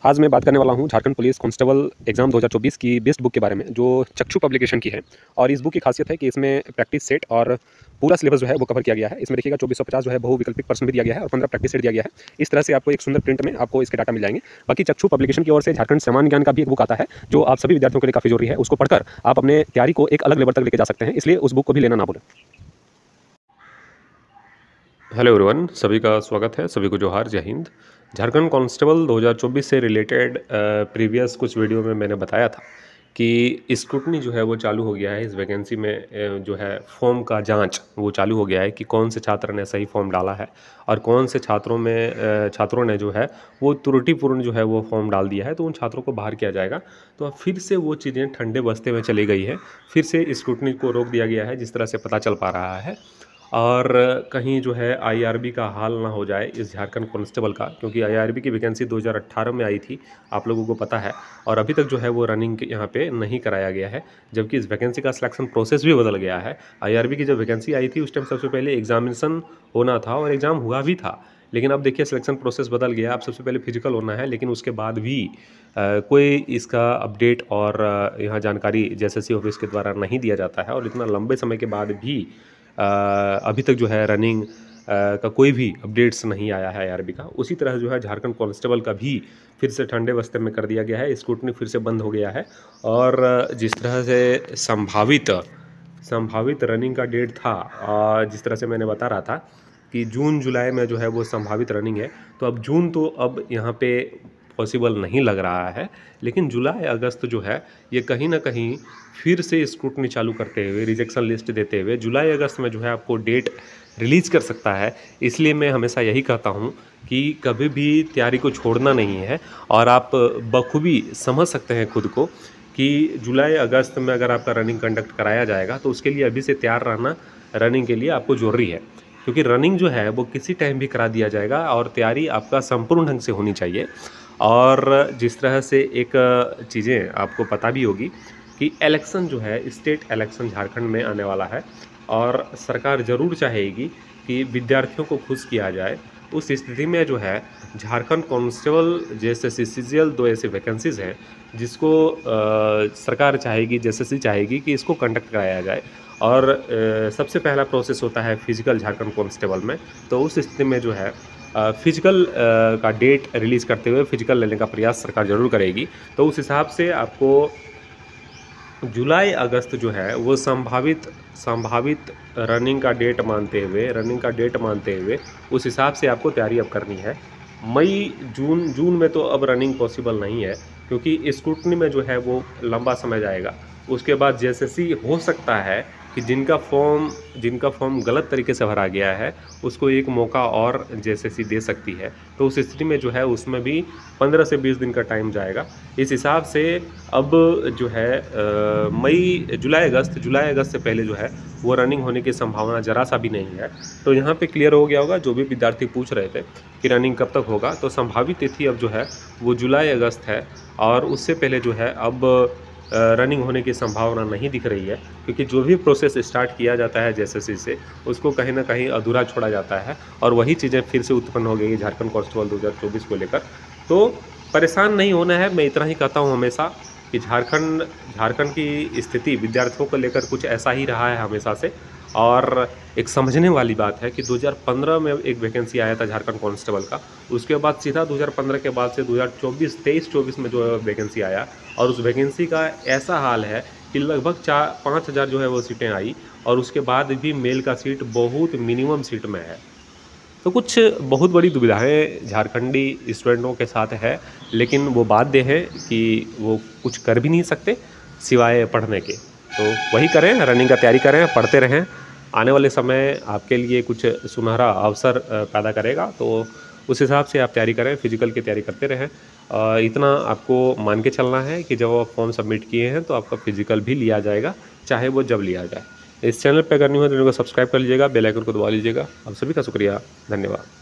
आज मैं बात करने वाला हूँ झारखंड पुलिस कांस्टेबल एग्ज़ाम 2024 की बेस्ट बुक के बारे में, जो चक्षु पब्लिकेशन की है। और इस बुक की खासियत है कि इसमें प्रैक्टिस सेट और पूरा सिलेबस जो है वो कवर किया गया है। इसमें देखिएगा 2450 जो है बहुविकल्पिक प्रश्न भी दिया गया है और 15 प्रैक्टिस सेट दिया गया है। इस तरह से आपको एक सुंदर प्रिंट में आपको इसके डाटा मिल जाएंगे। बाकी चक्षु पब्लिकेशन की ओर से झारखंड सामान्य ज्ञान का भी एक बुक आता है, जो आप सभी विद्यार्थियों के लिए काफ़ी जरूरी है। उसको पढ़कर आप अपने तैयारी को एक अलग लेवल तक लेके जा सकते हैं, इसलिए उस बुक को भी लेना ना भूलें। हेलो एवरीवन, सभी का स्वागत है। सभी को जोहार, जय हिंद। झारखंड कांस्टेबल 2024 से रिलेटेड प्रीवियस कुछ वीडियो में मैंने बताया था कि स्क्रूटनी जो है वो चालू हो गया है। इस वैकेंसी में जो है फॉर्म का जांच वो चालू हो गया है कि कौन से छात्र ने सही फॉर्म डाला है और कौन से छात्रों ने जो है वो त्रुटिपूर्ण जो है वो फॉर्म डाल दिया है, तो उन छात्रों को बाहर किया जाएगा। तो अब फिर से वो चीज़ें ठंडे बस्ते में चली गई है, फिर से स्क्रूटनी को रोक दिया गया है, जिस तरह से पता चल पा रहा है। और कहीं जो है आईआरबी का हाल ना हो जाए इस झारखंड कांस्टेबल का, क्योंकि आईआरबी की वैकेंसी 2018 में आई थी, आप लोगों को पता है। और अभी तक जो है वो रनिंग यहाँ पे नहीं कराया गया है, जबकि इस वैकेंसी का सिलेक्शन प्रोसेस भी बदल गया है। आईआरबी की जब वैकेंसी आई थी उस टाइम सबसे पहले एग्जामिनेशन होना था और एग्ज़ाम हुआ भी था, लेकिन अब देखिए सिलेक्शन प्रोसेस बदल गया। अब सबसे पहले फिजिकल होना है, लेकिन उसके बाद भी कोई इसका अपडेट और यहाँ जानकारी जेएसएससी ऑफिस के द्वारा नहीं दिया जाता है। और इतना लंबे समय के बाद भी अभी तक जो है रनिंग का कोई भी अपडेट्स नहीं आया है आईआरबी का। उसी तरह जो है झारखंड कांस्टेबल का भी फिर से ठंडे बस्ते में कर दिया गया है, स्क्रूटनी फिर से बंद हो गया है। और जिस तरह से संभावित रनिंग का डेट था, जिस तरह से मैंने बता रहा था कि जून जुलाई में जो है वो संभावित रनिंग है, तो अब जून तो अब यहाँ पे पॉसिबल नहीं लग रहा है, लेकिन जुलाई अगस्त जो है ये कहीं ना कहीं फिर से स्क्रूटनी चालू करते हुए, रिजेक्शन लिस्ट देते हुए जुलाई अगस्त में जो है आपको डेट रिलीज़ कर सकता है। इसलिए मैं हमेशा यही कहता हूँ कि कभी भी तैयारी को छोड़ना नहीं है, और आप बखूबी समझ सकते हैं खुद को कि जुलाई अगस्त में अगर आपका रनिंग कंडक्ट कराया जाएगा तो उसके लिए अभी से तैयार रहना रनिंग के लिए आपको ज़रूरी है। क्योंकि रनिंग जो है वो किसी टाइम भी करा दिया जाएगा और तैयारी आपका संपूर्ण ढंग से होनी चाहिए। और जिस तरह से एक चीज़ें आपको पता भी होगी कि इलेक्शन जो है, स्टेट इलेक्शन झारखंड में आने वाला है, और सरकार ज़रूर चाहेगी कि विद्यार्थियों को खुश किया जाए। उस स्थिति में जो है झारखंड कांस्टेबल जैसे सीजीएल 2 ऐसे वैकेंसीज़ हैं जिसको सरकार चाहेगी, जेएसएससी चाहेगी कि इसको कंडक्ट कराया जाए। और सबसे पहला प्रोसेस होता है फिजिकल झारखंड कांस्टेबल में। तो उस स्थिति में जो है फिजिकल का डेट रिलीज़ करते हुए फिजिकल लेने का प्रयास सरकार ज़रूर करेगी। तो उस हिसाब से आपको जुलाई अगस्त जो है वो संभावित रनिंग का डेट मानते हुए उस हिसाब से आपको तैयारी अब करनी है। मई जून में तो अब रनिंग पॉसिबल नहीं है, क्योंकि स्क्रूटनी में जो है वो लंबा समय जाएगा। उसके बाद जेएसएससी हो सकता है कि जिनका फॉर्म गलत तरीके से भरा गया है उसको एक मौका और जेएसएससी दे सकती है। तो उस स्थिति में जो है उसमें भी 15 से 20 दिन का टाइम जाएगा। इस हिसाब से अब जो है जुलाई अगस्त से पहले जो है वो रनिंग होने की संभावना ज़रा सा भी नहीं है। तो यहाँ पे क्लियर हो गया होगा, जो भी विद्यार्थी पूछ रहे थे कि रनिंग कब तक होगा, तो संभावित तिथि अब जो है वो जुलाई अगस्त है। और उससे पहले जो है अब रनिंग होने की संभावना नहीं दिख रही है, क्योंकि जो भी प्रोसेस स्टार्ट किया जाता है जेएसएससी से उसको कहीं ना कहीं अधूरा छोड़ा जाता है, और वही चीज़ें फिर से उत्पन्न हो गई झारखंड कांस्टेबल 2024 को लेकर। तो परेशान नहीं होना है, मैं इतना ही कहता हूँ हमेशा कि झारखंड की स्थिति विद्यार्थियों को लेकर कुछ ऐसा ही रहा है हमेशा से। और एक समझने वाली बात है कि 2015 में एक वैकेंसी आया था झारखंड कांस्टेबल का, उसके बाद सीधा 2015 के बाद से 2023-24 में जो है वैकेंसी आया, और उस वैकेंसी का ऐसा हाल है कि लगभग 4-5 हज़ार जो है वो सीटें आई, और उसके बाद भी मेल का सीट बहुत मिनिमम सीट में है। तो कुछ बहुत बड़ी दुविधाएं झारखंडी स्टूडेंटों के साथ है, लेकिन वो बाध्य है कि वो कुछ कर भी नहीं सकते सिवाय पढ़ने के। तो वही करें, रनिंग का तैयारी करें, पढ़ते रहें। आने वाले समय आपके लिए कुछ सुनहरा अवसर पैदा करेगा, तो उस हिसाब से आप तैयारी करें, फिजिकल की तैयारी करते रहें। इतना आपको मान के चलना है कि जब आप फॉर्म सबमिट किए हैं तो आपका फिजिकल भी लिया जाएगा, चाहे वो जब लिया जाए। इस चैनल पर अगर नहीं हो तो इनको सब्सक्राइब कर लीजिएगा, बेल आइकन को दबा लीजिएगा। आप सभी का शुक्रिया, धन्यवाद।